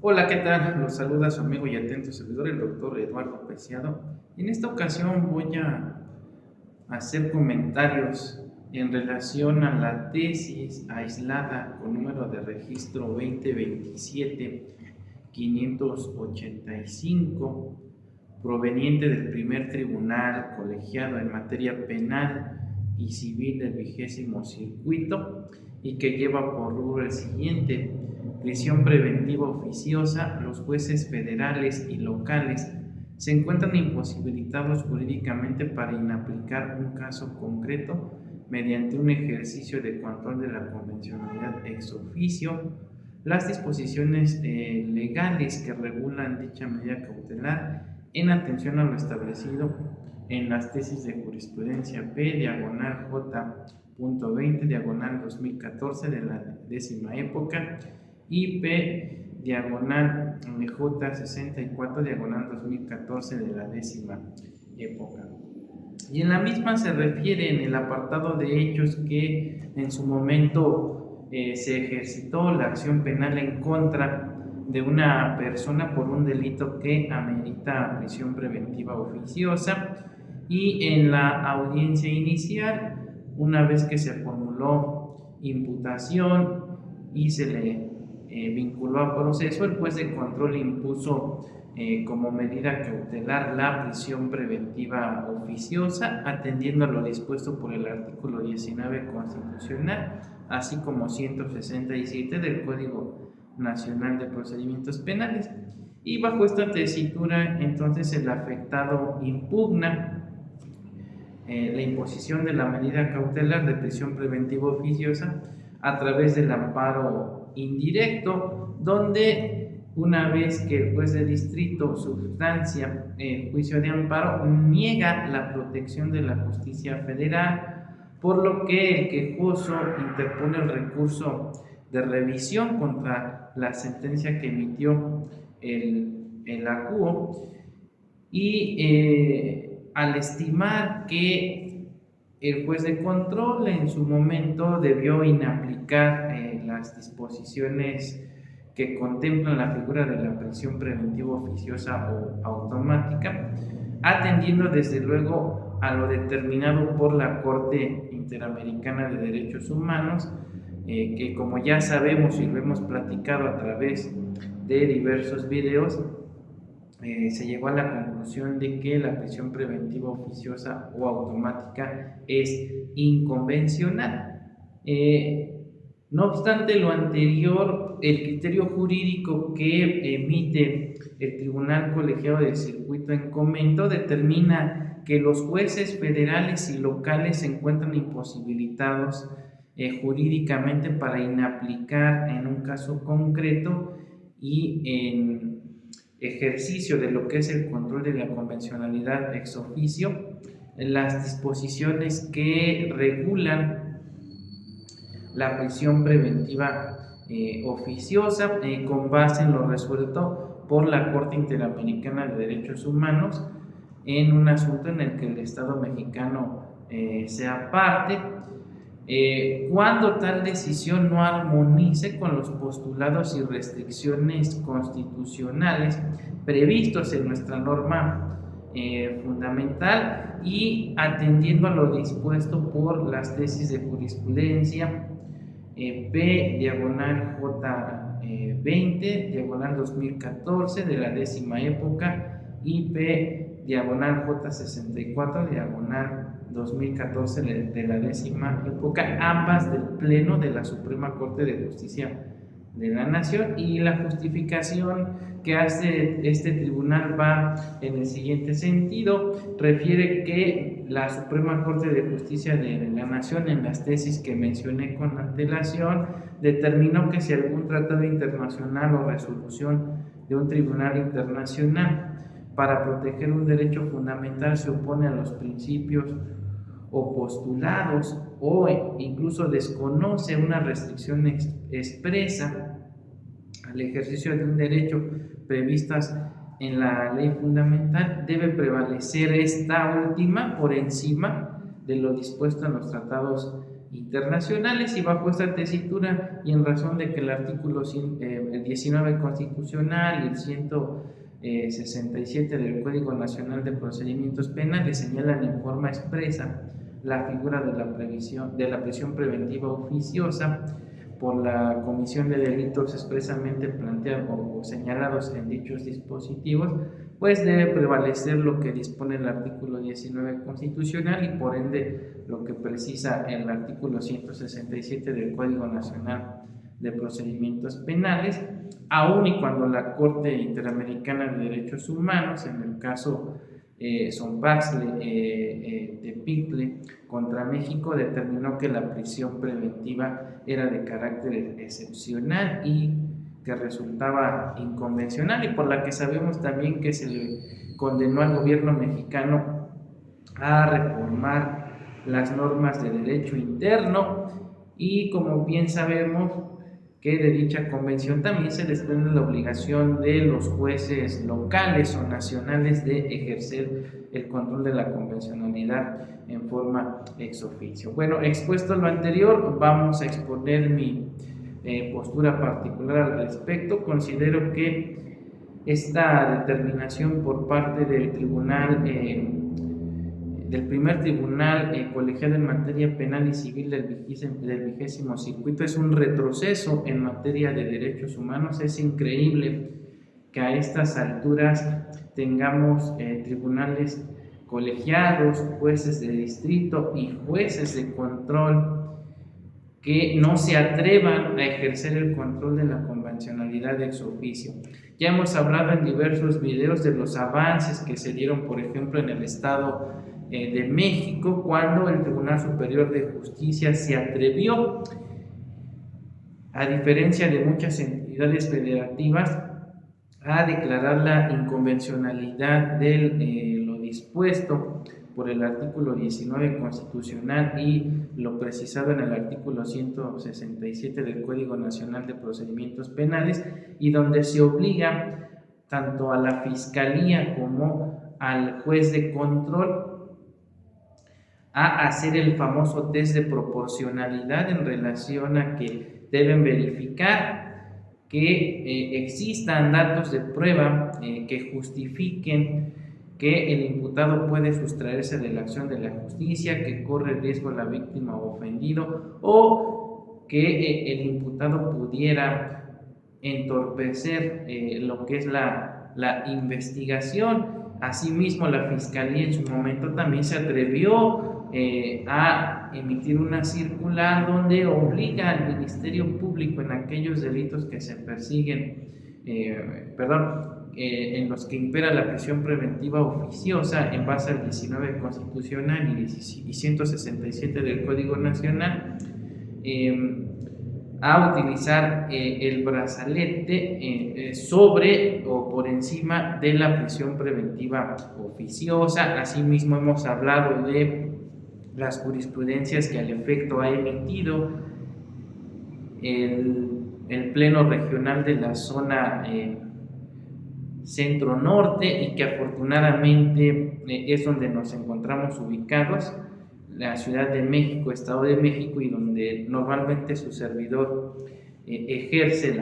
Hola, ¿qué tal? Los saluda su amigo y atento servidor, el doctor Eduardo Preciado. En esta ocasión voy a hacer comentarios en relación a la tesis aislada con número de registro 2027-585, proveniente del primer tribunal colegiado en materia penal y civil del 20º circuito, y que lleva por rubro el siguiente: prisión preventiva oficiosa. Los jueces federales y locales se encuentran imposibilitados jurídicamente para inaplicar un caso concreto mediante un ejercicio de control de la convencionalidad ex oficio. Las disposiciones legales que regulan dicha medida cautelar, en atención a lo establecido en las tesis de jurisprudencia P, diagonal J.20, diagonal 2014 de la 10ª época, y P, diagonal J64, diagonal 2014 de la 10ª época. Y en la misma se refiere en el apartado de hechos que en su momento se ejercitó la acción penal en contra de una persona por un delito que amerita prisión preventiva oficiosa, y en la audiencia inicial, una vez que se formuló imputación y se le vinculó a proceso, el juez de control impuso como medida cautelar la prisión preventiva oficiosa, atendiendo a lo dispuesto por el artículo 19 constitucional, así como 167 del Código Nacional de Procedimientos Penales. Y bajo esta tesitura, entonces, el afectado impugna la imposición de la medida cautelar de prisión preventiva oficiosa a través del amparo indirecto, donde una vez que el juez de distrito sustancia el juicio de amparo, niega la protección de la justicia federal, por lo que el quejoso interpone el recurso de revisión contra la sentencia que emitió el acuo, y al estimar que el juez de control en su momento debió inaplicar las disposiciones que contemplan la figura de la prisión preventiva oficiosa o automática, atendiendo desde luego a lo determinado por la Corte Interamericana de Derechos Humanos, que, como ya sabemos y lo hemos platicado a través de diversos videos, se llegó a la conclusión de que la prisión preventiva oficiosa o automática es inconvencional. No obstante lo anterior, el criterio jurídico que emite el Tribunal Colegiado del Circuito en comento determina que los jueces federales y locales se encuentran imposibilitados jurídicamente para inaplicar en un caso concreto y en ejercicio de lo que es el control de la convencionalidad ex oficio, las disposiciones que regulan la prisión preventiva oficiosa, con base en lo resuelto por la Corte Interamericana de Derechos Humanos en un asunto en el que el Estado mexicano sea parte, cuando tal decisión no armonice con los postulados y restricciones constitucionales previstos en nuestra norma fundamental, y atendiendo a lo dispuesto por las tesis de jurisprudencia P, diagonal J20, diagonal 2014 de la 10ª época, y P, diagonal J64, diagonal 2014 de la 10ª época, ambas del Pleno de la Suprema Corte de Justicia de la Nación. Y la justificación que hace este tribunal va en el siguiente sentido: refiere que la Suprema Corte de Justicia de la Nación, en las tesis que mencioné con antelación, determinó que si algún tratado internacional o resolución de un tribunal internacional para proteger un derecho fundamental se opone a los principios o postulados, o incluso desconoce una restricción expresa al ejercicio de un derecho previstas en la ley fundamental, debe prevalecer esta última por encima de lo dispuesto en los tratados internacionales. Y bajo esta tesitura y en razón de que el artículo 19 constitucional y el 167 del Código Nacional de Procedimientos Penales señalan en forma expresa la figura de la prisión preventiva oficiosa por la comisión de delitos expresamente planteados o señalados en dichos dispositivos, pues debe prevalecer lo que dispone el artículo 19 constitucional y por ende lo que precisa el artículo 167 del Código Nacional de Procedimientos Penales, aun y cuando la Corte Interamericana de Derechos Humanos, en el caso Zompaxle de Picle contra México, determinó que la prisión preventiva era de carácter excepcional y que resultaba inconvencional, y por la que sabemos también que se le condenó al gobierno mexicano a reformar las normas de derecho interno, y como bien sabemos que de dicha convención también se desprende la obligación de los jueces locales o nacionales de ejercer el control de la convencionalidad en forma ex oficio. Bueno, expuesto lo anterior, vamos a exponer mi postura particular al respecto. Considero que esta determinación por parte del tribunal del primer tribunal colegiado en materia penal y civil del 20º circuito es un retroceso en materia de derechos humanos. Es increíble que a estas alturas tengamos tribunales colegiados, jueces de distrito y jueces de control que no se atrevan a ejercer el control de la convencionalidad ex oficio. Ya hemos hablado en diversos videos de los avances que se dieron, por ejemplo, en el Estado de México, cuando el Tribunal Superior de Justicia se atrevió, a diferencia de muchas entidades federativas, a declarar la inconvencionalidad de lo dispuesto por el artículo 19 constitucional y lo precisado en el artículo 167 del Código Nacional de Procedimientos Penales, y donde se obliga tanto a la Fiscalía como al juez de control a hacer el famoso test de proporcionalidad en relación a que deben verificar que existan datos de prueba que justifiquen que el imputado puede sustraerse de la acción de la justicia, que corre riesgo la víctima o ofendido, o que el imputado pudiera entorpecer lo que es la investigación. Asimismo, la Fiscalía en su momento también se atrevió a emitir una circular donde obliga al Ministerio Público en aquellos delitos que se persiguen, en los que impera la prisión preventiva oficiosa en base al 19 constitucional y 167 del Código Nacional, a utilizar el brazalete sobre o por encima de la prisión preventiva oficiosa. Asimismo, hemos hablado de las jurisprudencias que al efecto ha emitido el Pleno Regional de la zona centro-norte, y que afortunadamente es donde nos encontramos ubicados, la Ciudad de México, Estado de México, y donde normalmente su servidor ejerce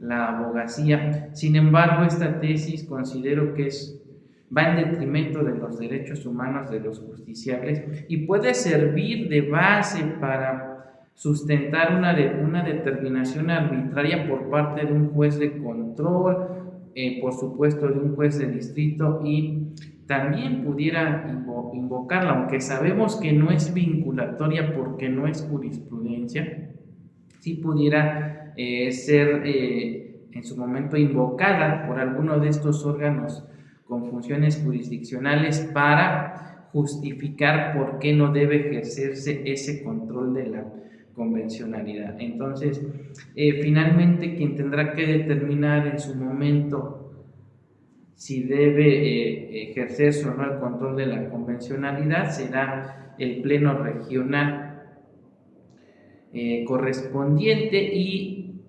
la abogacía. Sin embargo, esta tesis considero que va en detrimento de los derechos humanos de los justiciables y puede servir de base para sustentar una determinación arbitraria por parte de un juez de control, por supuesto de un juez de distrito, y también pudiera invocarla, aunque sabemos que no es vinculatoria porque no es jurisprudencia, sí pudiera ser en su momento invocada por alguno de estos órganos con funciones jurisdiccionales para justificar por qué no debe ejercerse ese control de la convencionalidad. Entonces, finalmente, quien tendrá que determinar en su momento si debe ejercerse o no el control de la convencionalidad será el Pleno Regional correspondiente, y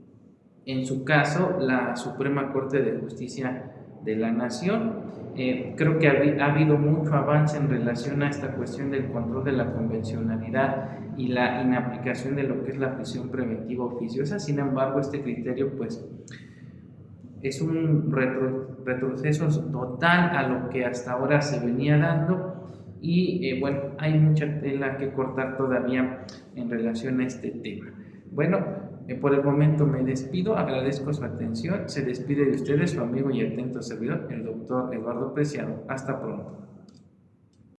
en su caso la Suprema Corte de Justicia de la nación. Creo que ha habido mucho avance en relación a esta cuestión del control de la convencionalidad y la inaplicación de lo que es la prisión preventiva oficiosa. Sin embargo, este criterio pues es un retroceso total a lo que hasta ahora se venía dando y bueno, hay mucha tela que cortar todavía en relación a este tema. Bueno, por el momento me despido, agradezco su atención, se despide de ustedes su amigo y atento servidor, el doctor Eduardo Preciado. Hasta pronto.